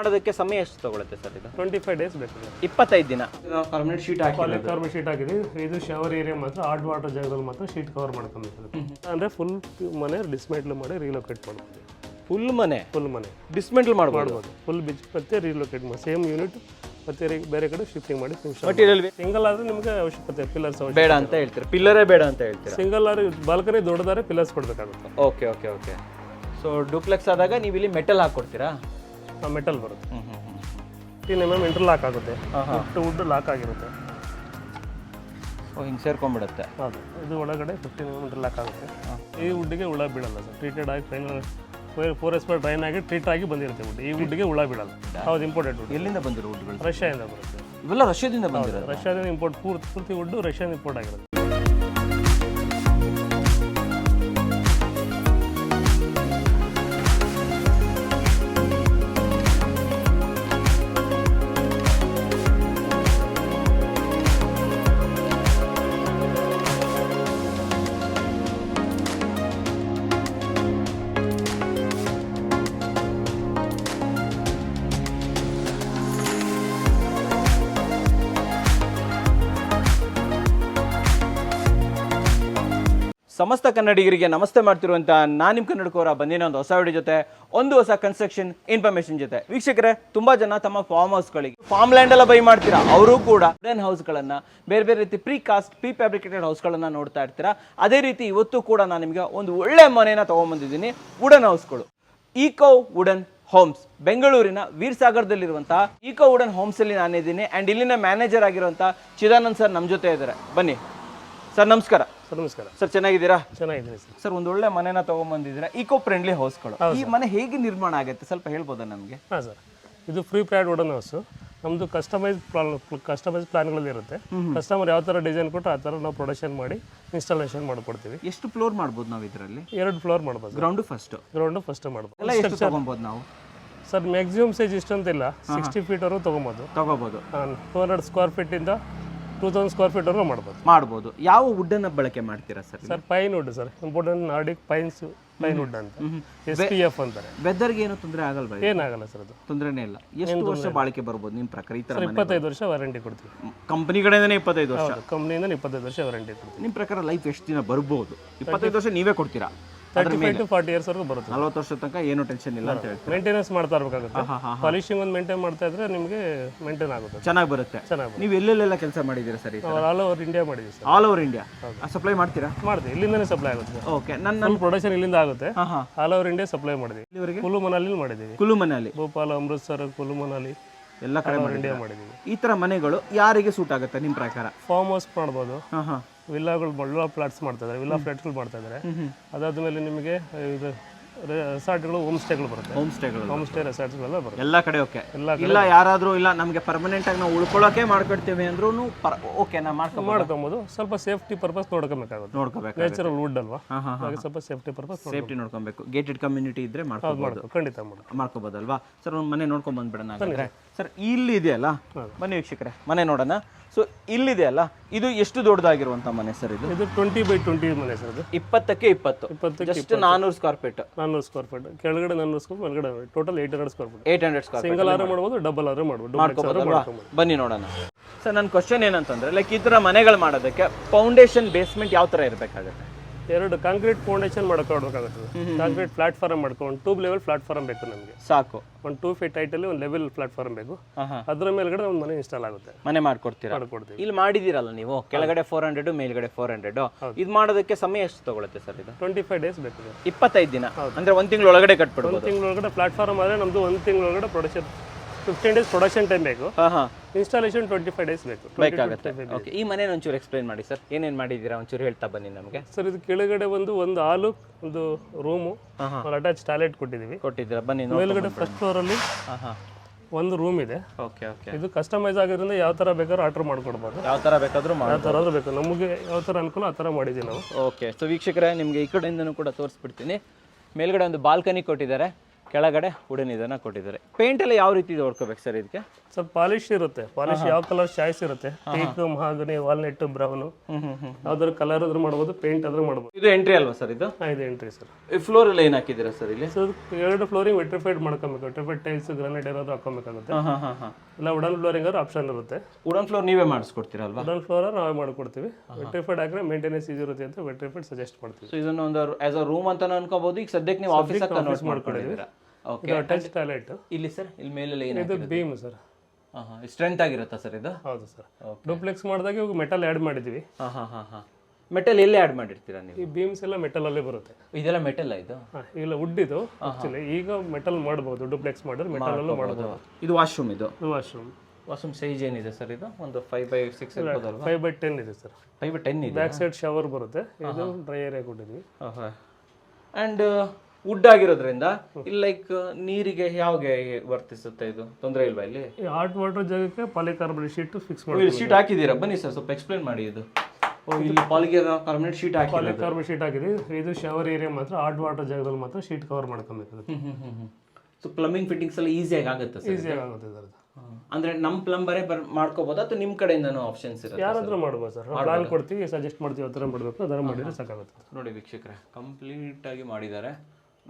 ಮಾಡೋದಕ್ಕೆ ಸಮಯ ಎಷ್ಟು ತಗೊಳುತ್ತೆ ಸರ್ ಇದು? 25 ಡೇಸ್ ಬೇಕು. 25 ದಿನ. ಪರ್ಮನೆಂಟ್ ಶೀಟ್ ಹಾಕಿ ಕಾರ್ಬನ್ ಶೀಟ್ ಹಾಕಿದ್ವಿ. ಇದು ಶವರ್ ಏರಿಯಾ ಮಾತ್ರ ಹಾಟ್ ವಾಟರ್ ಜಾಗದಲ್ಲಿ ಮಾತ್ರ ಶೀಟ್ ಕವರ್ ಮಾಡ್ಕೊಬೇಕು. ಅಂದರೆ ಫುಲ್ ಮನೆ ಡಿಸ್ಮೆಂಟ್ಲ್ ಮಾಡಿ ರೀಲೊಕೇಟ್ ಮಾಡ್ಬೋದು. ಫುಲ್ ಮನೆ ಡಿಸ್ಮೆಂಟ್ಲ್ ಮಾಡ್ಬೋದು. ಫುಲ್ ಬಿಚ್ ಮತ್ತೆ ರೀಲೊಕೇಟ್ ಮಾಡಿ ಸೇಮ್ ಯೂನಿಟ್ ಮತ್ತೆ ಬೇರೆ ಕಡೆ ಶಿಫ್ಟಿಂಗ್ ಮಾಡಿ ಮಟೀರಿಯಲ್ ಸಿಂಗಲ್ ಆದರೆ ನಿಮಗೆ ಅವಶ್ಯಕತೆ ಪಿಲ್ಲರ್ಸ್ ಬೇಡ ಅಂತ ಹೇಳ್ತೀರಾ? ಪಿಲ್ಲರೇ ಬೇಡ ಅಂತ ಹೇಳ್ತೀರಾ? ಸಿಂಗಲ್ ಆದರೆ ಬಾಲ್ಕನಿ ದೊಡ್ಡದಾರೆ ಪಿಲ್ಲರ್ಸ್ ಕೊಡಬೇಕಾಗುತ್ತೆ. Okay okay okay. So duplex ಆದಾಗ ನೀವು ಇಲ್ಲಿ ಮೆಟಲ್ ಹಾಕ್ಕೊಡ್ತೀರಾ? ಮೆಟಲ್ ಬರುತ್ತೆ. 15 mm ಇಂಟರ್ ಲಾಕ್ ಆಗುತ್ತೆ. ವುಡ್ ಲಾಕ್ ಆಗಿರುತ್ತೆ. ಹಿಂಗೆ ಸೇರ್ಕೊಂಡ್ಬಿಡುತ್ತೆ. ಹೌದು, ಇದು ಒಳಗಡೆ 15 mm ಇಂಟರ್ ಲಾಕ್ ಆಗುತ್ತೆ. ಈ ವುಡ್ಗೆ ಹುಳ ಬೀಳಲ್ಲ ಸರ್. ಟ್ರೀಟೆಡ್ ಆಗಿ ಫೈನಲ್ 4S ಡ್ರೈನ್ ಆಗಿ ಟ್ರೀಟ್ ಆಗಿ ಬಂದಿರುತ್ತೆ ವುಡ್. ಈ ವುಡ್ಗೆ ಹುಳ ಬೀಳಲ್ಲ. ಹೌದು, ಇಂಪೋರ್ಟೆಡ್ ವುಡ್. ಎಲ್ಲಿಂದ ಬಂದಿರೋ ವುಡ್ಗಳು? ರಷ್ಯಾದಿಂದ ಬರುತ್ತೆ. ಇವೆಲ್ಲ ರಷ್ಯಾದಿಂದ ಬಂದಿರೋದು? ರಷ್ಯಾದಿಂದ ಇಂಪೋರ್ಟ್ ಪೂರ್ತಿ ವುಡ್ ರಷ್ಯಾದಿಂದ ಇಂಪೋರ್ಟ್ ಆಗಿರುತ್ತೆ. ಸಮಸ್ತ ಕನ್ನಡಿಗರಿಗೆ ನಮಸ್ತೆ ಮಾಡ್ತಿರುವಂಥ ನಾನು ನಿಮ್ಮ ಕನ್ನಡಕೋರ ಬಂದಿನ ಒಂದು ಹೊಸ ವಿಡಿಯೋ ಜೊತೆ ಒಂದು ಹೊಸ ಕನ್ಸ್ಟ್ರಕ್ಷನ್ ಇನ್ಫಾರ್ಮೇಷನ್ ಜೊತೆ. ವೀಕ್ಷಕರೇ, ತುಂಬ ಜನ ತಮ್ಮ ಫಾರ್ಮ್ ಹೌಸ್ಗಳಿಗೆ ಫಾರ್ಮ್ ಲ್ಯಾಂಡ್ ಎಲ್ಲ ಬೈ ಮಾಡ್ತೀರಾ. ಅವರು ಕೂಡ ವುಡನ್ ಹೌಸ್ಗಳನ್ನು ಬೇರೆ ಬೇರೆ ರೀತಿ ಪ್ರೀ ಫ್ಯಾಬ್ರಿಕೇಟೆಡ್ ಹೌಸ್ಗಳನ್ನು ನೋಡ್ತಾ ಇರ್ತೀರಾ. ಅದೇ ರೀತಿ ಇವತ್ತು ಕೂಡ ನಾನು ನಿಮಗೆ ಒಂದು ಒಳ್ಳೆ ಮನೇನ ತೊಗೊಂಬಂದಿದ್ದೀನಿ. ವುಡನ್ ಹೌಸ್ಗಳು, ಈಕೋ ವುಡನ್ ಹೋಮ್ಸ್, ಬೆಂಗಳೂರಿನ ವೀರಸಾಗರದಲ್ಲಿರುವಂತಹ ಈಕೋ ವುಡನ್ ಹೋಮ್ಸಲ್ಲಿ ನಾನಿದ್ದೀನಿ. ಆ್ಯಂಡ್ ಇಲ್ಲಿನ ಮ್ಯಾನೇಜರ್ ಆಗಿರುವಂಥ ಚಿದಾನಂದ್ ಸರ್ ನಮ್ಮ ಜೊತೆ ಇದ್ದಾರೆ. ಬನ್ನಿ ಸರ್. ನಮಸ್ಕಾರ ಸರ್. ನಮಸ್ಕಾರ ಸರ್, ಚೆನ್ನಾಗಿದ್ದೀರಾ? ಚೆನ್ನಾಗಿದ್ದೀನಿ ಸರ್. ಸರ್, ಒಂದು ಒಳ್ಳೆ ಮನೆನ ತೊಗೊಂಬಂದಿದ್ದೀರಾ, ಈಕೋ ಫ್ರೆಂಡ್ಲಿ ಹೌಸ್ಗಳು. ಈ ಮನೆ ಹೇಗೆ ನಿರ್ಮಾಣ ಆಗುತ್ತೆ ಸ್ವಲ್ಪ ಹೇಳ್ಬೋದಾ ನಮಗೆ? ಹಾಂ ಸರ್, ಇದು ಫ್ರೀ ಪ್ಲಾಟ್ ವುಡನ್ ಹೌಸು. ನಮ್ಮದು ಕಸ್ಟಮೈಸ್ ಪ್ಲಾನ್ಗಳಲ್ಲಿ ಇರುತ್ತೆ. ಕಸ್ಟಮರ್ ಯಾವ ಥರ ಡಿಸೈನ್ ಕೊಟ್ಟು ಆ ಥರ ನಾವು ಪ್ರೊಡಕ್ಷನ್ ಮಾಡಿ ಇನ್ಸ್ಟಾಲೇಷನ್ ಮಾಡಿಕೊಡ್ತೀವಿ. ಎಷ್ಟು ಫ್ಲೋರ್ ಮಾಡ್ಬೋದು ನಾವು ಇದರಲ್ಲಿ? 2 ಫ್ಲೋರ್ ಮಾಡ್ಬೋದು. ಗ್ರೌಂಡ್ ಫಸ್ಟ್ ಮಾಡ್ಬೋದು. ಎಲ್ಲ ಎಷ್ಟು ತಗೊಬೋದು ನಾವು? ಸರ್, ಮ್ಯಾಕ್ಸಿಮಮ್ ಸೈಜ್ ಇಷ್ಟಂತಿಲ್ಲ. 60 ಫೀಟ್ವರೆಗೂ ತೊಗೊಬೋದು. 200 ಸ್ಕ್ವೇರ್ ಫೀಟಿಂದ 2000 ಸ್ಕ್ವೇರ್ ಫೀಟ್ವರೆಗೂ ಮಾಡ್ಬೋದು. ಯಾವ ವುಡ್ಡನ್ನು ಬಳಕೆ ಮಾಡ್ತೀರಾ sir? Sir, pine wood sir. Important Nordic pine wood ಅಂತ, SPF ಅಂತಾರೆ. ವೆದರ್ಗೆ ಏನು ತೊಂದರೆ ಆಗಲ್ವಾ? ಏನಾಗಲ್ಲ ಸರ್, ಅದು ತೊಂದರೆನೇ ಇಲ್ಲ. ಎಷ್ಟು ವರ್ಷ ಬಾಳಿಕೆ ಬರ್ಬೋದು ನಿಮ್ಮ ಪ್ರಕಾರ? ಈ ಥರ 25 ವರ್ಷ ವಾರಂಟಿ ಕೊಡ್ತೀವಿ. ಕಂಪನಿ ಕಡೆಯಿಂದನೇ 25 ವರ್ಷ? ಕಂಪ್ನಿಯಿಂದ 25 ವರ್ಷ ವಾರಂಟಿ ಕೊಡ್ತೀವಿ. ನಿಮ್ಮ ಪ್ರಕಾರ ಲೈಫ್ ಎಷ್ಟು ದಿನ ಬರ್ಬೋದು? 25 ವರ್ಷ ನೀವೇ ಕೊಡ್ತೀರಾ? 35 to 40 ಇಯರ್ಸ್ ವರೆಗೂ ಬರುತ್ತೆ. 40 ವರ್ಷ ತನಕ ಏನು ಟೆನ್ಷನ್ ಇಲ್ಲ ಅಂತ ಹೇಳ್ತೀವಿ. ಮೇಂಟೆನೆನ್ಸ್ ಮಾಡ್ತಾ ಇರಬೇಕಾಗುತ್ತೆ. ಪಾಲಿಶಿಂಗ್ ಒಂದು ಮೇಂಟೈನ್ ಮಾಡ್ತಾ ಇದ್ರೆ ನಿಮಗೆ ಮೇಂಟೈನ್ ಆಗುತ್ತೆ, ಚೆನ್ನಾಗಿ ಬರುತ್ತೆ. ನೀವು ಎಲ್ಲೆಲ್ಲ ಕೆಲಸ ಮಾಡಿದ್ದೀರಾ ಸರ್? ಆಲ್ ಓವರ್ ಇಂಡಿಯಾ ಮಾಡಿದ್ದೀವಿ sir. All over India supply ಮಾಡ್ತೀರಾ? ಮಾಡ್ತೀವಿ, ಇಲ್ಲಿಂದನೇ ಸಪ್ಲೈ ಆಗುತ್ತೆ. ಓಕೆ, ನಮ್ಮ ಪ್ರೊಡಕ್ಷನ್ ಇಲ್ಲಿಂದ ಆಗುತ್ತೆ. ಆಲ್ ಓವರ್ ಇಂಡಿಯಾ ಸಪ್ಲೈ ಮಾಡಿದ್ದೀವಿ. ಕುಲು ಮನಾಲಿ ಮಾಡಿದ್ದೀವಿ. ಕುಲು ಮನಾಲಿ, ಭೋಪಾಲ್, ಅಮೃತ್ಸರ್, ಕುಲು ಮನಾಲಿ ಎಲ್ಲ ಕಡೆ ಇಂಡಿಯಾ ಮಾಡಿದ್ದೀವಿ. ಈ ಥರ ಮನೆಗಳು ಯಾರಿಗೆ ಸೂಟ್ ಆಗುತ್ತೆ ನಿಮ್ಮ ಪ್ರಕಾರ? ಫಾರ್ಮ್ ಹೌಸ್ ಮಾಡ್ಬೋದು. ವಿಲ್ಲಾಗಳು, ವಿಲ್ಲಾ ಫ್ಲಾಟ್ಸ್ ಮಾಡ್ತಾ ಇದ್ದಾರೆ. ವಿಲ್ಲಾ ಫ್ಲಾಟ್ಗಳು ಮಾಡ್ತಾ ಇದ್ದಾರೆ. ಅದಾದ್ಮೇಲೆ ನಿಮಗೆ ಇದು ರೆಸಾರ್ಟ್ಗಳು, ಹೋಮ್ ಸ್ಟೇಗಳು ಬರುತ್ತೆ. ಹೋಮ್ ಸ್ಟೇ ರೆಸಾರ್ಟ್ಸ್ಗಳೆಲ್ಲ ಬರುತ್ತೆ ಎಲ್ಲ ಕಡೆ. ಓಕೆ, ಇಲ್ಲ ಯಾರಾದರೂ ಇಲ್ಲ ನಮಗೆ ಪರ್ಮನೆಂಟ್ ಆಗಿ ನಾವು ಉಳ್ಕೊಳ್ಳೋಕೆ ಮಾಡ್ಕೊಡ್ತೀವಿ ಅಂದ್ರೂ ಓಕೆ, ನಾವು ಮಾಡ್ಕೊಬೋದು. ಸ್ವಲ್ಪ ಸೇಫ್ಟಿ ಪರ್ಪಸ್ ನೋಡ್ಕೋಬೇಕು. ನ್ಯಾಚುರಲ್ ವುಡ್ ಅಲ್ವಾ, ಹಾಗೆ ಸ್ವಲ್ಪ ಸೇಫ್ಟಿ ಪರ್ಪಸ್ ಸೇಫ್ಟಿ ನೋಡ್ಕೊಬೇಕು. ಗೇಟೆಡ್ ಕಮ್ಯುನಿಟಿ ಇದ್ರೆ ಮಾಡ್ಕೋಬಹುದು, ಖಂಡಿತ ಮಾಡ್ಕೋಬೋದಲ್ವಾ ಸರ್? ಒಂದು ಮನೆ ನೋಡ್ಕೊಂಡ್ ಬಂದ್ಬಿಡೋಣ ಸರ್. ಇಲ್ಲಿ ಇದೆಯಲ್ಲ, ಬನ್ನಿ ವೀಕ್ಷಕರೇ, ಮನೆ ನೋಡೋಣ. ಸೊ ಇಲ್ಲಿದೆಯಲ್ಲ, ಇದು ಎಷ್ಟು ದೊಡ್ಡದಾಗಿರುವಂತ ಮನೆ ಸರ್? ಇದು 20 by 20 ಮನೆ ಸರ್. ಇದು 20ಕ್ಕೆ 20, just 400 square feet. 400 square feet ಕೆಳಗಡೆ, 400 ಸ್ಕ್ವೇರ್ ಒಳಗಡೆ total 800 square feet. 800 square single ಆರು ಮಾಡ್ಬೋದು, ಡಬಲ್ ಆರು ಮಾಡ್ಬೋದು. ಬನ್ನಿ ನೋಡೋಣ ಸರ್. ನನ್ನ ಕ್ವಶನ್ ಏನಂತಂದ್ರೆ, ಲೈಕ್ ಈ ಥರ ಮನೆಗಳು ಮಾಡೋದಕ್ಕೆ ಫೌಂಡೇಶನ್, ಬೇಸ್ಮೆಂಟ್ ಯಾವ ಥರ ಇರಬೇಕಾಗುತ್ತೆ? 2 ಕಾಂಕ್ರೀಟ್ ಫೌಂಡೇಶನ್ ಮಾಡ್ಕೊಡ್ಬೇಕಾಗುತ್ತೆ. ಕಾಂಕ್ರೀಟ್ ಪ್ಲಾಟ್ಫಾರ್ಮ್ ಮಾಡ್ಕೊಂಡು 2 ಲೆವೆಲ್ ಪ್ಲಾಟ್ಫಾರ್ಮ್ ಬೇಕು ನಮಗೆ. ಸಾಕು. ಒಂದು 2 ಫೀಟ್ ಹೈಟ್ ಅಲ್ಲಿ ಒಂದು ಲೆವೆಲ್ ಪ್ಲಾಟ್ಫಾರ್ಮ್ ಬೇಕು. ಅದರ ಮೇಲ್ಗಡೆ ಒಂದು ಮನೆ ಇನ್ಸ್ಟಾಲ್ ಆಗುತ್ತೆ. ಮನೆ ಮಾಡ್ಕೊಡ್ತೀರಾ? ಇಲ್ಲಿ ಮಾಡಿದಿರಲ್ಲ ನೀವು, ಕೆಳಗಡೆ 400, ಮೇಲ್ಗಡೆ 400. ಇದು ಮಾಡೋದಕ್ಕೆ ಸಮಯ ಎಷ್ಟು ತಗೊಳುತ್ತೆ ಸರ್? ಇದು 25 ಡೇಸ್ ಬೇಕು. 25 ದಿನ ಅಂದ್ರೆ 1 ತಿಂಗಳ ಒಳಗಡೆ ಕಟ್ಬಿಡ್ಬೋದು. 1 ತಿಂಗಳ ಒಳಗಡೆ ಪ್ಲಾಟ್ಫಾರ್ಮ್ ಆದ್ರೆ ನಮ್ದು 1 ತಿಂಗಳ ಒಳಗಡೆ ಪ್ರೊಡಕ್ಷನ್ 15 ಡೇಸ್ ಪ್ರೊಡಕ್ಷನ್ ಟೈಮ್ ಬೇಕು. ಇನ್ಸ್ಟಾಲೇಷನ್ 25 ಡೇಸ್ ಬೇಕಾಗುತ್ತೆ. ಓಕೆ, ಈ ಮನೆ ಒಂಚೂರು ಎಕ್ಸ್ಪ್ಲೈನ್ ಮಾಡಿ ಸರ್. ಏನೇನು ಮಾಡಿದ್ದೀರಾ ಒಂಚೂರು ಹೇಳ್ತಾ ಬನ್ನಿ ನಮಗೆ. ಸರ್, ಇದು ಕೆಳಗಡೆ ಒಂದು ಹಾಲು, ಒಂದು ರೂಮು, ಅಟ್ಯಾಚ್ ಟಾಯ್ಲೆಟ್ ಕೊಟ್ಟಿದ್ದೀರಾ. ಬನ್ನಿ ಮೇಲ್ಗಡೆ ಫಸ್ಟ್ ಫ್ಲೋರ್ ಅಲ್ಲಿ ಒಂದು ರೂಮ್ ಇದೆ. Okay okay. ಇದು ಕಸ್ಟಮೈಸ್ ಆಗಿರೋದ್ರಿಂದ ಯಾವ ತರ ಬೇಕಾದ್ರೂ ಆರ್ಡರ್ ಮಾಡ್ಕೊಡ್ಬೋದು. ಯಾವ ತರ ಬೇಕಾದ್ರೂ ಬೇಕು, ನಮಗೆ ಯಾವ ತರ ಅನುಕೂಲ ಆ ತರ ಮಾಡಿದ್ದೀವಿ ನಾವು. ಓಕೆ. ಸೊ ವೀಕ್ಷಕರೇ, ನಿಮಗೆ ಈ ಕಡೆಯಿಂದನೂ ಕೂಡ ತೋರಿಸ್ಬಿಡ್ತೀನಿ. ಮೇಲ್ಗಡೆ ಒಂದು ಬಾಲ್ಕನಿ ಕೊಟ್ಟಿದ್ದಾರೆ, ಕೆಳಗಡೆ ವುಡನ್ ಇದನ್ನು ಕೊಟ್ಟಿದ್ದಾರೆ. ಪೇಂಟ್ ಎಲ್ಲ ಯಾವ ರೀತಿ ಹೊಡ್ಕೋಬೇಕು ಸರ್ ಇದಕ್ಕೆ? ಸ್ವಲ್ಪ ಪಾಲಿಶ್ ಇರುತ್ತೆ, ಪಾಲಿಶ್ ಯಾವ ಕಲರ್ ಚಾಯ್ಸ್ ಇರುತ್ತೆ, ಟೀಕ್, ಮಹಾಗನಿ, ವಾಲ್ನೆಟ್, ಬ್ರೌನು, ಯಾವ್ದಾದ್ರು ಕಲರ್ ಆದ್ರೂ ಮಾಡ್ಬೋದು, ಪೇಂಟ್ ಆದ್ರೂ ಮಾಡ್ಬೋದು. ಇದು ಎಂಟ್ರಿ ಅಲ್ವಾ ಸರ್ ಇದು? ಇದು ಎಂಟ್ರಿ ಸರ್. ಈ ಫ್ಲೋರ್ ಎಲ್ಲ ಏನು ಹಾಕಿದ್ದೀರಾ ಸರ್ ಇಲ್ಲಿ? ಸೊ 2 ಫ್ಲೋರಿಂಗ್ ವೆಟ್ರಿಫೈಡ್ ಮಾಡ್ಕೊಬೇಕು, ವೆಟ್ರಿಫೈಡ್ ಟೈಲ್ಸ್, ಗ್ರಾನೈಟ್ ಏನಾದ್ರು ಹಾಕೋಬೇಕಾಗುತ್ತೆ. ಇಲ್ಲ ವುಡನ್ ಫ್ಲೋರಿಂಗ್ ಆದ್ರೂ ಆಪ್ಷನ್ ಇರುತ್ತೆ. ವುಡನ್ ಫ್ಲೋರ್ ನೀವೇ ಮಾಡಿಸ್ಕೊಡ್ತೀರಲ್ವಾ? ವುಡನ್ ಫ್ಲೋರ್ ನಾವೇ ಮಾಡ್ಕೊಡ್ತೀವಿ. ವೆಟ್ರಿಫೈಡ್ ಹಾಕಿದ್ರೆ ಮೇಂಟೆನೆನ್ಸ್ ಈಸಿ ಇರುತ್ತೆ ಅಂತ ವೆಟ್ರಿಫೈಡ್ ಸಜೆಸ್ಟ್ ಮಾಡ್ತೀವಿ. ಸೊ ಇದನ್ನ ಒಂದು ಆಸ್ ಅ ರೂಮ್ ಅಂತ ಅನ್ಕೋಬಹುದು. ಈಗ ಸದ್ಯಕ್ಕೆ ನೀವು ಆಫೀಸ್ ಕನ್ವರ್ಟ್ ಮಾಡ್ಕೊಂಡಿದ್ದೀರಾ. ಓಕೆ. ಅಟ್ಯಾಚ್ ಟಾಯ್ಲೆಟ್ ಇಲ್ಲಿ ಸರ್ ಇಲ್ಲಿ ಮೇಲೆಲ್ಲ ಏನು? ಇದು ಬೀಮ್ ಸರ್. ಸ್ಟ್ರೆಂತ್ ಆಗಿರುತ್ತಾ ಸರ್ ಇದು? ಹೌದು ಸರ್. ಡೂಪ್ಲೆಕ್ಸ್ ಮಾಡಿದಾಗ ಇವಾಗ ಮೆಟಲ್ ಆ್ಯಡ್ ಮಾಡಿದ್ದೀವಿ. ಮೆಟಲ್ ಎಲ್ಲಿ ಆ್ಯಡ್ ಮಾಡಿರ್ತೀರಾ ನೀವು? ಈ ಬೀಮ್ಸ್ ಎಲ್ಲ ಮೆಟಲ್ ಅಲ್ಲೇ ಬರುತ್ತೆ. ಇದೆಲ್ಲ ಮೆಟಲ್ ಇದು? ಇಲ್ಲ ವುಡ್ ಇದು ಆಕ್ಚುಲಿ. ಈಗ ಮೆಟಲ್ ಮಾಡಬಹುದು, ಡೂಪ್ಲೆಕ್ಸ್ ಮಾಡಿದ್ರೆ ಮೆಟಲ್ ಅಲ್ಲೂ ಮಾಡಬಹುದು. ಇದು ವಾಶ್ರೂಮ್. ಇದು ವಾಶ್ರೂಮ್ ಸೈಜ್ ಏನಿದೆ ಸರ್ ಇದು? ಒಂದು 5x6 ಇರ್ಬೋದಲ್ವಾ? 5x10 ಇದೆ ಸರ್. 5x10 ಇದೆ. ಬ್ಯಾಕ್ ಸೈಡ್ ಶವರ್ ಬರುತ್ತೆ. ಇದು ಡ್ರೈ ಏರಿಯಾ ಕೊಟ್ಟಿದ್ವಿ. ಅಂಡ್ ವುಡ್ ಆಗಿರೋದ್ರಿಂದ ಇಲ್ಲಿ ಲೈಕ್ ನೀರಿಗೆ ಯಾವಾಗ ವರ್ತಿಸುತ್ತೆ ಇದು? ತೊಂದರೆ ಇಲ್ವಾ ಇಲ್ಲಿ? ಈ ಹಾಟ್ ವಾಟರ್ ಜಾಗಕ್ಕೆ ಪಾಲಿಕಾರ್ಬನೇಟ್ ಶೀಟ್ ಫಿಕ್ಸ್ ಮಾಡಿ ಶೀಟ್ ಹಾಕಿದ್ದೀರಾ? ಬನ್ನಿ ಸರ್ ಸ್ವಲ್ಪ ಎಕ್ಸ್ಪ್ಲೇನ್ ಮಾಡಿ. ಇದು ಇಲ್ಲಿ ಪಾಲಿಕಾರ್ಬನೇಟ್ ಶೀಟ್ ಹಾಕಿ, ಪಾಲಿಕಾರ್ಬನೇಟ್ ಶೀಟ್ ಹಾಕಿದ್ವಿ. ಇದು ಶವರ್ ಏರಿಯಾ ಮಾತ್ರ ಹಾಟ್ ವಾಟರ್ ಜಾಗದಲ್ಲಿ ಮಾತ್ರ ಶೀಟ್ ಕವರ್ ಮಾಡ್ಕೊಬೇಕಾಗುತ್ತೆ. ಸೊ ಪ್ಲಂಬಿಂಗ್ ಫಿಟ್ಟಿಂಗ್ಸ್ ಎಲ್ಲ ಈಸಿಯಾಗಿ ಆಗುತ್ತೆ ಸರ್? ಈಸಿಯಾಗಿ ಆಗುತ್ತೆ ಸರ್. ಅಂದ್ರೆ ನಮ್ಮ ಪ್ಲಂಬರೇ ಮಾಡ್ಕೋಬಹುದು ಅಥವಾ ನಿಮ್ಮ ಕಡೆಯಿಂದನೂ ಆಪ್ಷನ್ಸ್ ಇರುತ್ತೆ? ಯಾರಾದ್ರೂ ಮಾಡ್ಬೋದು ಸರ್. ಪ್ಲಾನ್ ಕೊಡ್ತೀವಿ, ಸಜೆಸ್ಟ್ ಮಾಡ್ತೀವಿ, ಆ ಥರ ಮಾಡಬೇಕು, ಅದರ ಮಾಡಿದ್ರೆ ಸಾಕಾಗುತ್ತೆ. ನೋಡಿ ವೀಕ್ಷಕರೇ, ಕಂಪ್ಲೀಟ್ ಆಗಿ ಮಾಡಿದ್ದಾರೆ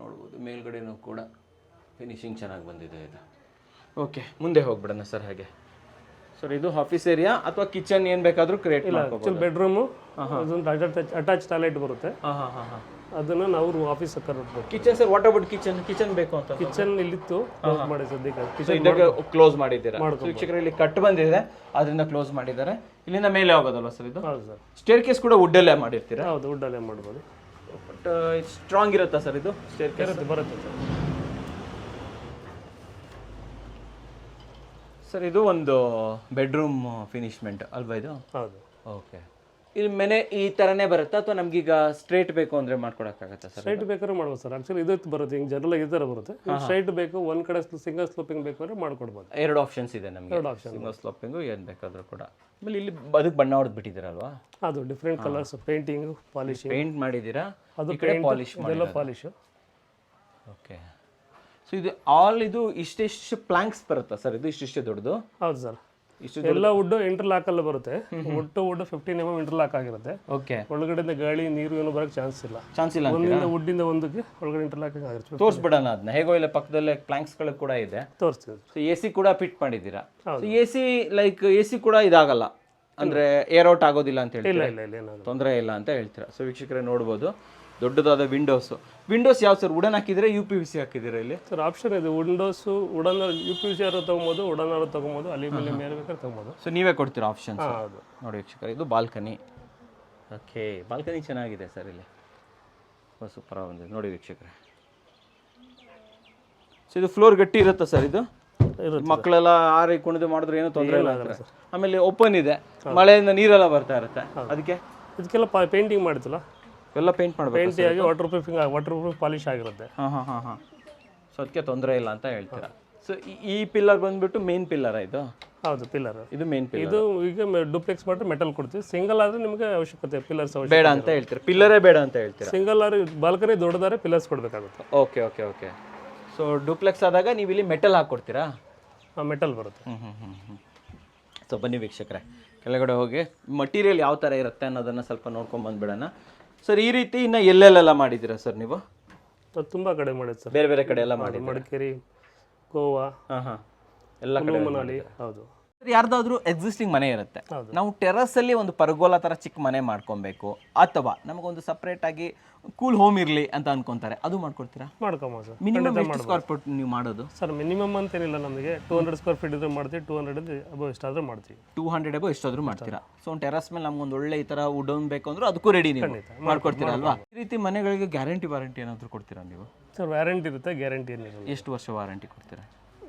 ನೋಡ್ಬೋದು. ಮೇಲ್ಗಡೆನೂ ಕೂಡ ಫಿನಿಶಿಂಗ್ ಚೆನ್ನಾಗಿ ಬಂದಿದೆ ಇದು. ಓಕೆ, ಮುಂದೆ ಹೋಗ್ಬಿಡೋಣ ಸರ್. ಹಾಗೆ ಸರ್ ಇದು ಆಫೀಸ್ ಏರಿಯಾ ಅಥವಾ ಕಿಚನ್ ಏನು ಬೇಕಾದರೂ ಕ್ರಿಯೇಟ್ ಮಾಡ್ಕೋಬಹುದು. ಬೆಡ್ರೂಮು, ಅದೊಂದು ಅಟ್ಯಾಚ್ ಟಾಯ್ಲೆಟ್ ಬರುತ್ತೆ. ಅದನ್ನ ನಾವು ಆಫೀಸ್ ಕರ್ಬೇಕು. Kitchen sir, what about kitchen ಬೇಕು ಅಂತ? ಕಿಚನ್ ಇಲ್ಲಿತ್ತು, ಕ್ಲೋಸ್ ಮಾಡಿ ಸದ್ಯಕ್ಕೆ. ಇದಕ್ಕೆ ಕ್ಲೋಸ್ ಮಾಡಿದ್ದೀರಾ ವೀಕ್ಷಕರೇ? ಇಲ್ಲಿ ಕಟ್ ಬಂದಿದೆ, ಅದರಿಂದ ಕ್ಲೋಸ್ ಮಾಡಿದ್ದಾರೆ. ಇಲ್ಲಿಂದ ಮೇಲೆ ಹೋಗೋದಲ್ವಾ ಸರ್ ಇದು? ಹೌದು ಸರ್. ಸ್ಟೇರ್ ಕೇಸ್ ಕೂಡ ವುಡ್ಡಲ್ಲೇ ಮಾಡಿರ್ತೀರಾ? ಹೌದು, ವುಡ್ಡಲ್ಲೇ ಮಾಡ್ಬೋದು. ಬಟ್ ಸ್ಟ್ರಾಂಗ್ ಇರುತ್ತಾ ಸರ್ ಇದು? ಸ್ಟೇರ್ ಕೇಸ್ ಬರುತ್ತೆ ಸರ್. ಸರ್ ಇದು ಒಂದು ಬೆಡ್ರೂಮ್ ಫಿನಿಶ್ಮೆಂಟ್ ಅಲ್ವಾ ಇದು? ಹೌದು. ಓಕೆ. ಇಲ್ಲಿ ಮನೆ ಈ ಥರನೇ ಬರುತ್ತಾ ಅಥವಾ ನಮ್ಗೀಗ ಸ್ಟ್ರೇಟ್ ಬೇಕು ಅಂದರೆ ಮಾಡ್ಕೊಡೋಕ್ಕಾಗತ್ತಾ ಸರ್? ಸ್ಟ್ರೈಟ್ ಬೇಕಾದ್ರೆ ಮಾಡ್ಬೋದು ಸರ್. ಆಕ್ಚುಲಿ ಇದು ಬರುತ್ತೆ, ಹಿಂಗೆ ಜನರಲ್ ಈ ಥರ ಬರುತ್ತೆ. ಸ್ಟ್ರೈಟ್ ಬೇಕು, ಒಂದು ಕಡೆ ಸಿಂಗಲ್ ಸ್ಲೋಪಿಂಗ್ ಬೇಕು ಅಂದರೆ ಮಾಡ್ಕೊಡ್ಬೋದು. 2 ಆಪ್ಷನ್ಸ್ ಇದೆ ನಮಗೆ, ಸಿಂಗಲ್ ಸ್ಲೋಪಿಂಗು ಏನು ಬೇಕಾದರೂ ಕೂಡ. ಆಮೇಲೆ ಇಲ್ಲಿ ಅದಕ್ಕೆ ಬಣ್ಣ ಹೊಡೆದು ಬಿಟ್ಟಿದ್ದೀರಲ್ವಾ? ಅದು different colours, painting, polish, paint ಮಾಡಿದ್ದೀರಾ? ಅದು ಪಾಲಿಶ್ ಇದೆಲ್ಲ ಪಾಲಿಶ್. ಓಕೆ. ಸೊ ಇದು ಆಲ್ ಇದು ಇಷ್ಟಿಷ್ಟು ಪ್ಲಾಂಕ್ಸ್ ಬರುತ್ತಾ ಸರ್? ಇದು ಇಷ್ಟಿಷ್ಟೇ ದೊಡ್ಡದು? ಹೌದು ಸರ್. ಎಲ್ಲ ವುಡ್ ಇಂಟರ್ಲಾಕ್ ಅಲ್ಲ ಬರುತ್ತೆ. ವುಡ್ 15 mm ಇಂಟರ್ಲಾಕ್ ಆಗಿರುತ್ತೆ. ಓಕೆ. ಒಳಗಡೆಯಿಂದ ಗಾಳಿ ನೀರು ಏನು ಬರೋಕ್ಕೆ ಚಾನ್ಸ್ ಇಲ್ಲ. ಒಂದಿಂದ ವುಡ್ಡಿಂದ ಒಂದಕ್ಕೆ ಒಳಗಡೆ ಇಂಟರ್ಲಾಕ್ ಆಗಿರುತ್ತೆ. ತೋರಿಸ್ಬಿಡೋಣ ಅದನ್ನ. ಹೇಗೋ ಇಲ್ಲ ಪಕ್ಕದಲ್ಲೇ ಪ್ಲಾಂಕ್ಸ್ಗಳು ಕೂಡ ಇದೆ, ತೋರಿಸ್ತೀವಿ. ಸೊ AC ಕೂಡ ಫಿಟ್ ಮಾಡಿದ್ದೀರಾ? ಸೊ AC ಕೂಡ ಇದಾಗಲ್ಲ ಅಂದ್ರೆ ಏರ್ ಔಟ್ ಆಗೋದಿಲ್ಲ ಅಂತ ಹೇಳ್ತೀರಾ? ಇಲ್ಲ, ತೊಂದರೆ ಇಲ್ಲ ಅಂತ ಹೇಳ್ತೀರಾ? ಸೊ ವೀಕ್ಷಕರೇ ನೋಡ್ಬೋದು, ದೊಡ್ಡದಾದ ವಿಂಡೋಸ್ ಯಾವ ಸರ್? ವುಡನ್ ಹಾಕಿದ್ರೆ UPVC ಹಾಕಿದ್ದೀರಾ ಇಲ್ಲಿ? ಸರ್ ಆಪ್ಷನ್ ಇದೆ. ವಿಂಡೋಸು ವುಡನ್ UPVC ಯಾರು ತೊಗೊಬೋದು, ವುಡನ್ ಯಾರು ತೊಗೊಬೋದು, ಅಲ್ಯೂಮಿನಿಯಂ ಯಾರು ಬೇಕಾದ್ರೆ ತೊಗೊಬೋದು. ಸೊ ನೀವೇ ಕೊಡ್ತೀರಾ ಆಪ್ಷನ್ಸ್? ಹೌದು. ನೋಡಿ ವೀಕ್ಷಕರೇ, ಇದು ಬಾಲ್ಕನಿ. ಓಕೆ, ಬಾಲ್ಕನಿ ಚೆನ್ನಾಗಿದೆ ಸರ್ ಇಲ್ಲಿ, ಸೂಪರ್ ಬಂದಿದೆ ನೋಡಿ ವೀಕ್ಷಕರೇ. ಸೊ ಇದು ಫ್ಲೋರ್ ಗಟ್ಟಿ ಇರುತ್ತಾ ಸರ್? ಇದು ಮಕ್ಕಳೆಲ್ಲ ಆರಿ ಕುಣಿದು ಮಾಡಿದ್ರೆ ಏನೂ ತೊಂದರೆ ಇಲ್ಲ ಸರ್. ಆಮೇಲೆ ಓಪನ್ ಇದೆ, ಮಳೆಯಿಂದ ನೀರೆಲ್ಲ ಬರ್ತಾ ಇರುತ್ತೆ, ಇದಕ್ಕೆಲ್ಲ ಪೇಂಟಿಂಗ್ ಮಾಡಿದ್ವಲ್ಲ, ಎಲ್ಲ ಪೇಂಟ್ ಮಾಡಬೇಕು. ಪೇಂಟ್ ಆಗಿ ವಾಟರ್ ಪ್ರೂಫ್ ಪಾಲಿಶ್ ಆಗಿರುತ್ತೆ. ಹಾಂ. ಸೊ ಅದಕ್ಕೆ ತೊಂದರೆ ಇಲ್ಲ ಅಂತ ಹೇಳ್ತೀರಾ? ಸೊ ಈ ಪಿಲ್ಲರ್ ಬಂದ್ಬಿಟ್ಟು ಮೇನ್ ಪಿಲ್ಲರ್ ಇದು? ಹೌದು, ಪಿಲ್ಲರ್. ಇದು ಮೇನ್ ಪಿಲ್ಲರ್. ಇದು ಈಗ ಡೂಪ್ಲೆಕ್ಸ್ ಮಾಡಿದ್ರೆ ಮೆಟಲ್ ಕೊಡ್ತೀವಿ. ಸಿಂಗಲ್ ಆದ್ರೆ ನಿಮಗೆ ಅವಶ್ಯಕತೆ ಪಿಲ್ಲರ್ಸ್ ಬೇಡ ಅಂತ ಹೇಳ್ತೀರಾ? ಪಿಲ್ಲರೇ ಬೇಡ ಅಂತ ಹೇಳ್ತೀರಾ? ಸಿಂಗಲ್ ಆದ್ರೆ ಬಾಲ್ಕನಿ ದೊಡ್ಡದಾದ್ರೆ ಪಿಲ್ಲರ್ಸ್ ಕೊಡಬೇಕಾಗುತ್ತೆ. ಓಕೆ. ಸೊ ಡೂಪ್ಲೆಕ್ಸ್ ಆದಾಗ ನೀವು ಇಲ್ಲಿ ಮೆಟಲ್ ಹಾಕ್ಕೊಡ್ತೀರಾ? ಮೆಟಲ್ ಬರುತ್ತೆ. ಸೊ ಬನ್ನಿ ವೀಕ್ಷಕರೇ, ಕೆಳಗಡೆ ಹೋಗಿ ಮಟೀರಿಯಲ್ ಯಾವ ಥರ ಇರುತ್ತೆ ಅನ್ನೋದನ್ನು ಸ್ವಲ್ಪ ನೋಡ್ಕೊಂಡು ಬಂದ್ಬಿಡೋಣ. ಸರ್ ಈ ರೀತಿ ಇನ್ನು ಎಲ್ಲೆಲ್ಲೆಲ್ಲ ಮಾಡಿದ್ದೀರಾ ಸರ್ ನೀವು? ತುಂಬ ಕಡೆ ಮಾಡಿದ್ದು ಸರ್, ಬೇರೆ ಕಡೆ ಎಲ್ಲ ಮಾಡಿ, ಮಡಿಕೇರಿ, ಗೋವಾ, ಎಲ್ಲ ಕಡೆ ಮನಾಲಿ. ಹೌದು. ಯಾರ್ದಾದ್ರೂ ಎಕ್ಸಿಸ್ಟಿಂಗ್ ಮನೆ ಇರುತ್ತೆ, ನಾವು ಟೆರಸ್ ಅಲ್ಲಿ ಒಂದು ಪರ್ಗೋಲಾ ತರ ಚಿಕ್ಕ ಮನೆ ಮಾಡ್ಕೊಬೇಕು ಅಥವಾ ನಮಗೊಂದು ಸಪರೇಟ್ ಆಗಿ ಕೂಲ್ ಹೋಮ್ ಇರಲಿ ಅಂತ ಅನ್ಕೊಂತಾರೆ, ಅದು ಮಾಡ್ಕೊಡ್ತೀರಾ? ಮಾಡ್ಕೊಬೋದು ಸರ್. ಮಿನಿಮಮ್ ಎಷ್ಟು ಸ್ಕ್ವೇರ್ ಫೀಟ್ ನೀವು ಮಾಡೋದು ಸರ್? ಮಿನಿಮಮ್ ಅಂತೇನಿಲ್ಲ, ನಮಗೆ 200 ಸ್ಕ್ವೇರ್ ಫೀಟ್ ಇದ್ರೆ ಮಾಡ್ತೀವಿ, 200 ಅಬೋ ಎಷ್ಟಾದ್ರೂ ಮಾಡ್ತೀವಿ. 200 ಅಬೋ ಎಷ್ಟಾದ್ರೂ ಮಾಡ್ತೀರಾ? ಸೊ ಒಂದು ಟೆರಸ್ ಮೇಲೆ ನಮ್ಗೊಂದು ಒಳ್ಳೆ ಈ ತರ ವುಡನ್ ಬೇಕು ಅಂದ್ರೆ ಅದಕ್ಕೂ ರೆಡಿ ನೀವು ಮಾಡ್ಕೊಡ್ತೀರಾ ಅಲ್ವಾ? ಈ ರೀತಿ ಮನೆಗಳಿಗೆ ಗ್ಯಾರಂಟಿ ವಾರಂಟಿ ಏನಾದರೂ ಕೊಡ್ತೀರಾ ನೀವು? ಸರ್ ವ್ಯಾರಂಟಿ ಇರುತ್ತೆ, ಗ್ಯಾರಂಟಿ ಏನಿಲ್ಲ. ಎಷ್ಟು ವರ್ಷ ವಾರಂಟಿ ಕೊಡ್ತೀರಾ?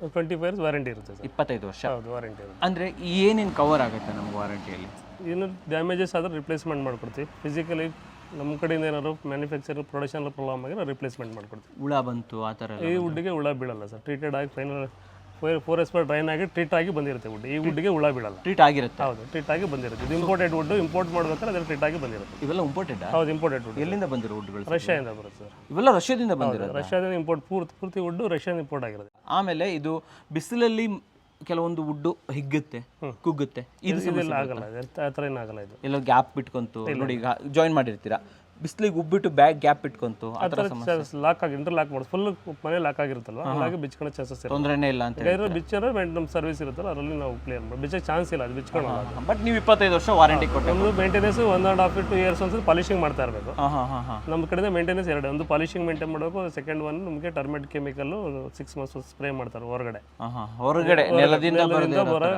25 years ವಾರಂಟಿ ಇರುತ್ತೆ ಸರ್. 25 ವರ್ಷ? ಹೌದು, ವಾರಂಟಿ ಇರುತ್ತೆ. ಅಂದರೆ ಏನೇನು ಕವರ್ ಆಗುತ್ತೆ ನಮ್ಗೆ ವಾರಂಟಿಯಲ್ಲಿ? ಏನು ಡ್ಯಾಮೇಜಸ್ ಆದ್ರೆ ರಿಪ್ಲೇಸ್ಮೆಂಟ್ ಮಾಡ್ಕೊಡ್ತೀವಿ. ಫಿಸಿಕಲಿ ನಮ್ಮ ಕಡೆಯಿಂದ ಏನಾದ್ರು ಮ್ಯಾನುಫ್ಯಾಕ್ಚರ್ ಪ್ರೊಡಕ್ಷನ್ ಪ್ರಾಬ್ಲಮ್ ಆಗಿ ನಾವು ರಿಪ್ಲೇಸ್ಮೆಂಟ್ ಮಾಡ್ಕೊಡ್ತೀವಿ. ಹುಳ ಬಂತು ಆ ಥರ ಈ ವುಡ್ಡಿಗೆ ಹುಳ ಬೀಳಲ್ಲ ಸರ್. ಟ್ರೀಟೆಡ್ ಆಗಿ ಫೈನಲ್ 4 ಎಸ್ ಡ್ರೈನ್ ಆಗಿ ಟ್ರೀಟ್ ಆಗಿ ಬಂದಿರುತ್ತೆ ವುಡ್. ಈ ವುಡ್ಗೆ ಹುಳ ಬೀಳಲ್ಲ. ಟ್ರೀಟ್ ಆಗಿರುತ್ತೆ. ಹೌದು, ಟ್ರೀಟ್ ಆಗಿ ಬಂದಿರುತ್ತೆ. ಇದು ಇಂಪೋರ್ಟೆಡ್ ವುಡ್. ಇಂಪೋರ್ಟ್ ಮಾಡ್ಬೇಕಾದ್ರೆ ಅದ್ರ ಟ್ರೀಟ್ ಆಗಿ ಬಂದಿರುತ್ತೆ. ಇವೆಲ್ಲ ಇಂಪೋರ್ಟೆಡ್? ಹೌದು, ಇಂಪೋರ್ಟೆಡ್ ವುಡ್. ಎಲ್ಲಿಂದ ಬಂದಿರೋ ವುಡ್ಗಳು? ರಷ್ಯಾದಿಂದ ಬರುತ್ತೆ ಸರ್. ಇವೆಲ್ಲ ರಷ್ಯಾದಿಂದ ಬಂದಿರೋದು? ರಷ್ಯಾದಿಂದ ಇಂಪೋರ್ಟ್, ಪೂರ್ತಿ ವುಡ್ ರಷ್ಯಾದಿಂದ ಇಂಪೋರ್ಟ್ ಆಗಿರುತ್ತೆ. ಆಮೇಲೆ ಇದು ಬಿಸಿಲಲ್ಲಿ ಕೆಲವೊಂದು ವುಡ್ಡು ಹಿಗ್ಗುತ್ತೆ, ಕುಗ್ಗುತ್ತೆ, ಇದೆಲ್ಲ ಆಗಲ್ಲ, ಆ ಥರ ಏನಾಗಲ್ಲ. ಇದು ಎಲ್ಲೋ ಗ್ಯಾಪ್ ಬಿಟ್ಕೊಂತು ನೋಡಿ, ಈಗ ಜಾಯಿನ್ ಮಾಡಿರ್ತೀರಾ, ಬಿಸಿಲಿಗೆ ಉಬ್ಬಿಟ್ಟು ಬ್ಯಾಗ್ ಗ್ಯಾಪ್ ಇಟ್ಕೊಂತು, ಆ ಥರ ಲಾಕ್ ಆಗಿ ಇಂಟರ್ ಮಾಡೋದು, ಫುಲ್ ಮನೆ ಲಾಕ್ ಆಗಿರುತ್ತಲ್ವ, ಹಾಗಾಗಿ ಬಿಚ್ಕೊಳ್ಳೋ ಚಾನ್ಸಸ್ ಇರುತ್ತೆ. ತೊಂದರೆನೇ ಇಲ್ಲ ಅಂತ ಬೇರೆ ಬಿಚ್ಚರೆ ನಮ್ಮ ಸರ್ವಿಸ್ ಇರುತ್ತಲ್ಲ, ಅದರಲ್ಲಿ ನಾವು ಕ್ಲಿಯರ್ ಮಾಡಿ ಬಿಚ್ಚಕ್ಕೆ ಚಾನ್ಸ್ ಇಲ್ಲ, ಅದು ಬಿಚ್ಕೊಳ್ಳೋಲ್ಲ. ಬಟ್ ನೀವು 25 ವರ್ಷ ವಾರಂಟಿ ಕೊಟ್ಟು ನಮ್ಮದು ಮೇಂಟೆನೆನ್ಸ್ 1.5 to 2 years ಒಂದ್ಸಲ ಪಾಲಿಶಿಂಗ್ ಮಾಡ್ತಾ ಇರಬೇಕು. ನಮ್ಮ ಕಡೆಯಿಂದ ಮೇಂಟೆನೆನ್ಸ್ 2, ಒಂದು ಪಾಲಿಶಿಂಗ್ ಮೇಂಟೈನ್ ಮಾಡಬೇಕು, ಸೆಕೆಂಡ್ ಒನ್ ನಮಗೆ ಟರ್ಮೆಟಿಕ್ ಕೆಮಿಕಲ್ 6 months ಸ್ಪ್ರೇ ಮಾಡ್ತಾರೆ ಹೊರಗಡೆ. ಹೊರಗಡೆ ನೆಲದಿಂದ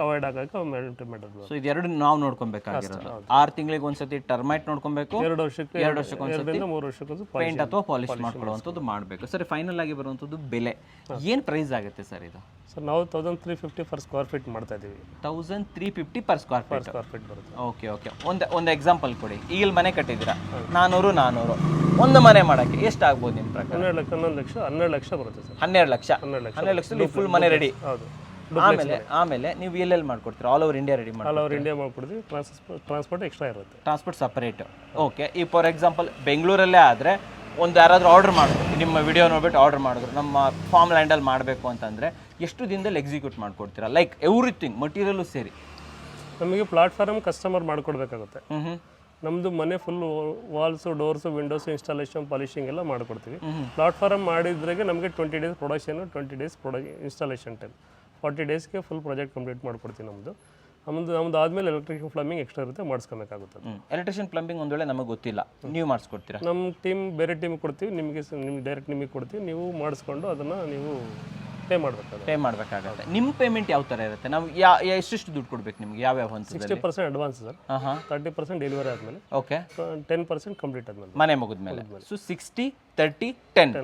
ಅವಾಯ್ಡ್ ಆಗಕ್ಕೆ ಮೇಂಟೈನ್ ಮಾಡೋದು. ಸೊ ಇದೆರಡು ನಾವು ನೋಡ್ಕೊಬೇಕಾಗಿರೋದು. 6 ತಿಂಗಳಿಗೆ ಒಂದ್ಸತಿ ಟರ್ಮೈಟ್ ನೋಡ್ಕೊಬೇಕು, 2 ವರ್ಷಕ್ಕೆ 2 ವರ್ಷಕ್ಕೆ 3 ವರ್ಷಕ್ಕೆ ಪೇಂಟ್ ಅಥವಾ ಪಾಲಿಶ್ ಮಾಡ್ಕೊಳ್ಳುವಂಥದ್ದು ಮಾಡಬೇಕು. ಸರಿ, ಫೈನಲ್ ಆಗಿ ಬರುವಂಥದ್ದು ಬೆಲೆ ಏನು ಪ್ರೈಸ್ ಆಗುತ್ತೆ ಸರ್ ಇದು? ಸರ್ ನಾವು 1350 per square feet ಮಾಡ್ತಾ ಇದ್ದೀವಿ. 1350 per square feet ಬರುತ್ತೆ. ಓಕೆ. ಒಂದು ಎಕ್ಸಾಂಪಲ್ ಕೊಡಿ. ಈಗ ಇಲ್ಲಿ ಮನೆ ಕಟ್ಟಿದ್ದೀರಾ, 400 ಒಂದು ಮನೆ ಮಾಡೋಕ್ಕೆ ಎಷ್ಟಾಗ್ಬೋದು ನಿಮ್ಮ ಪ್ರಕಾರ? 12 ಲಕ್ಷ ಬರುತ್ತೆ ಸರ್. 12 ಲಕ್ಷದಲ್ಲಿ ಫುಲ್ ಮನೆ ರೆಡಿ. ಹೌದು. ಆಮೇಲೆ ನೀವು ಎಲ್ಲೆಲ್ಲಿ ಮಾಡ್ಕೊಡ್ತೀರಾ? ಆಲ್ ಓವರ್ ಇಂಡಿಯಾ ರೆಡಿ ಮಾಡಿ? ಆಲ್ ಓವರ್ ಇಂಡಿಯಾ ಮಾಡ್ಕೊಡ್ತೀವಿ. ಟ್ರಾನ್ಸ್ಪೋರ್ಟ್ ಎಕ್ಸ್ಟ್ರಾ ಇರುತ್ತೆ. Transport separate. ಓಕೆ. ಈ ಫಾರ್ ಎಕ್ಸಾಂಪಲ್ ಬೆಂಗಳೂರಲ್ಲೇ ಆದರೆ ಒಂದು ಯಾರಾದರೂ ಆರ್ಡರ್ ಮಾಡಿದ್ರು, ನಿಮ್ಮ ವಿಡಿಯೋ ನೋಡ್ಬಿಟ್ಟು ಆರ್ಡರ್ ಮಾಡಿದ್ರು, ನಮ್ಮ ಫಾರ್ಮ್ ಲ್ಯಾಂಡಲ್ಲಿ ಮಾಡಬೇಕು ಅಂತಂದರೆ ಎಷ್ಟು ದಿನದಲ್ಲಿ ಎಕ್ಸಿಕ್ಯೂಟ್ ಮಾಡ್ಕೊಡ್ತೀರಾ? ಲೈಕ್ ಎವ್ರಿಥಿಂಗ್ ಮಟೀರಿಯಲು ಸೇರಿ. ನಮಗೆ ಪ್ಲಾಟ್ಫಾರ್ಮ್ ಕಸ್ಟಮರ್ ಮಾಡ್ಕೊಡ್ಬೇಕಾಗುತ್ತೆ. ನಮ್ಮದು ಮನೆ full walls, doors, windows, installation, polishing ಎಲ್ಲ ಮಾಡ್ಕೊಡ್ತೀವಿ. ಪ್ಲಾಟ್ಫಾರ್ಮ್ ಮಾಡಿದ್ರಾಗೆ ನಮಗೆ 20 days production, 20 days installation time, 40 daysಗೆ ಫುಲ್ ಪ್ರಾಜೆಕ್ಟ್ ಕಂಪ್ಲೀಟ್ ಮಾಡ್ಕೊಡ್ತೀವಿ. ನಮ್ಮದು ಆದಮೇಲೆ ಎಲೆಕ್ಟ್ರಿಷಿಯನ್ ಪ್ಲಂಬಿಂಗ್ ಎಕ್ಸ್ಟ್ರಾ ಇರುತ್ತೆ, ಮಾಡಿಸ್ಕೊಬೇಕಾಗುತ್ತೆ. ಎಲೆಕ್ಟ್ರಿಷಿಯನ್ ಪ್ಲಂಬಿಂಗ್ ಒಂದು ವೇಳೆ ನಮಗೆ ಗೊತ್ತಿಲ್ಲ, ನೀವು ಮಾಡಿಸ್ಕೊಡ್ತೀರಾ? ನಮ್ಮ ಟೀಮ್ ಬೇರೆ ಟೀಮಿಗೆ ಕೊಡ್ತೀವಿ, ನಿಮಗೆ ಡೈರೆಕ್ಟ್ ನಿಮಗೆ ಕೊಡ್ತೀವಿ, ನೀವು ಮಾಡಿಸ್ಕೊಂಡು ಅದನ್ನು ನೀವು ಪೇ ಮಾಡಬೇಕಾಗುತ್ತೆ. ನಿಮ್ಮ ಪೇಮೆಂಟ್ ಯಾವ ಥರ ಇರುತ್ತೆ? ನಾವು ಎಷ್ಟು ದುಡ್ಡು ಕೊಡ್ಬೇಕು ನಿಮಗೆ? ಯಾವ್ಯಾವ ಹಂತದಲ್ಲಿ? 60% ಅಡ್ವಾನ್ಸ್ ಸರ್, 30% ಡೆಲಿವರಿ ಆದಮೇಲೆ, ಓಕೆ, 10% ಕಂಪ್ಲೀಟ್ ಆದಮೇಲೆ, ಮನೆ ಮುಗಿದ್ಮೇಲೆ. ಸೊ 60, 30, 10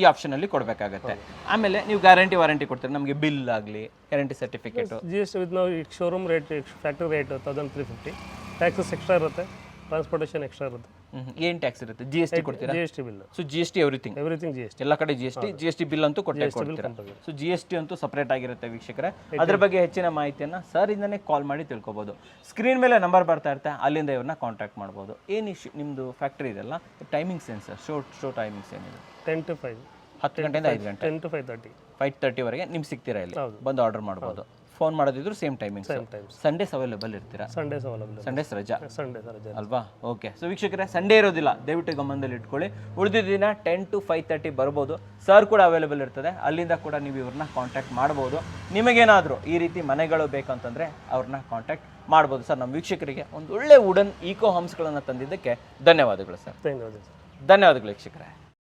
ಈ ಆಪ್ಷನಲ್ಲಿ ಕೊಡಬೇಕಾಗತ್ತೆ. ಆಮೇಲೆ ನೀವು ಗ್ಯಾರಂಟಿ ವಾರಂಟಿ ಕೊಡ್ತೀರಾ ನಮಗೆ? ಬಿಲ್ ಆಗಲಿ, ಗ್ಯಾರಂಟಿ ಸರ್ಟಿಫಿಕೇಟು, GST ವಿತ್ ನಾವು showroom rate, factory rate 1350, taxes extra ಇರುತ್ತೆ, ಟ್ರಾನ್ಸ್ಪೋರ್ಟೇಷನ್ ಎಕ್ಸ್ಟ್ರಾ ಇರುತ್ತೆ. ಏನು ಟ್ಯಾಕ್ಸ್ ಇರುತ್ತೆ? GST ಕೊಡ್ತೀರಾ? GST bill. So GST everything GST ಎಲ್ಲ ಕಡೆ GST ಬಿಲ್ ಅಂತೂ ಕೊಡ್ತೀರಾ? ಸೊ GST ಅಂತೂ ಸಪ್ರೇಟ್ ಆಗಿರುತ್ತೆ ವೀಕ್ಷಕರೇ. ಅದ್ರ ಬಗ್ಗೆ ಹೆಚ್ಚಿನ ಮಾಹಿತಿಯನ್ನು ಸರ್ ಇಂದನೇ ಕಾಲ್ ಮಾಡಿ ತಿಳ್ಕೊಬೋದು. ಸ್ಕ್ರೀನ್ ಮೇಲೆ ನಂಬರ್ ಬರ್ತಾ ಇರುತ್ತೆ, ಅಲ್ಲಿಂದ ಇವ್ರನ್ನ ಕಾಂಟ್ಯಾಕ್ಟ್ ಮಾಡ್ಬೋದು. ಏನು ಇಶ್ಯೂ ನಿಮ್ಮದು ಫ್ಯಾಕ್ಟ್ರಿ ಇದೆಲ್ಲ, ಟೈಮಿಂಗ್ಸ್ ಏನು ಸರ್? ಶೋ ಟೈಮಿಂಗ್ಸ್ ಏನಿದೆ? 10 to 5, 10 ಗಂಟೆಯಿಂದ 5 ಗಂಟೆ, 10 to 5:30, 5:30ವರೆಗೆ ನಿಮ್ಗೆ ಸಿಗ್ತೀರಾ ಇಲ್ಲಿ ಬಂದು ಆರ್ಡರ್ ಮಾಡ್ಬೋದು. ಫೋನ್ ಮಾಡೋದಿದ್ರು ಸೇಮ್ ಟೈಮಿಂಗ್ಸ್. ಸಂಡೇಸ್ ಅವೈಲೇಬಲ್ ಇರ್ತೀರಾ? ಸಂಡೇಸ್ ರಜಾ ಅಲ್ವಾ? ಓಕೆ. ಸೊ ವೀಕ್ಷಕರೇ, ಸಂಡೇ ಇರೋದಿಲ್ಲ, ದಯವಿಟ್ಟು ಗಮನದಲ್ಲಿ ಇಟ್ಕೊಳ್ಳಿ. ಉಳಿದಿದ್ದ ದಿನ 10 to 5:30 ಬರ್ಬೋದು. ಸರ್ ಕೂಡ ಅವೈಲೇಬಲ್ ಇರ್ತದೆ, ಅಲ್ಲಿಂದ ಕೂಡ ನೀವು ಇವ್ರನ್ನ ಕಾಂಟ್ಯಾಕ್ಟ್ ಮಾಡ್ಬೋದು. ನಿಮಗೇನಾದರೂ ಈ ರೀತಿ ಮನೆಗಳು ಬೇಕಂತಂದರೆ ಅವ್ರನ್ನ ಕಾಂಟ್ಯಾಕ್ಟ್ ಮಾಡ್ಬೋದು. ಸರ್, ನಮ್ಮ ವೀಕ್ಷಕರಿಗೆ ಒಂದು ಒಳ್ಳೆ ವುಡನ್ ಈಕೋ ಹೋಮ್ಸ್ಗಳನ್ನು ತಂದಿದ್ದಕ್ಕೆ ಧನ್ಯವಾದಗಳು ಸರ್. ಧನ್ಯವಾದ. ಧನ್ಯವಾದಗಳು ವೀಕ್ಷಕರೇ.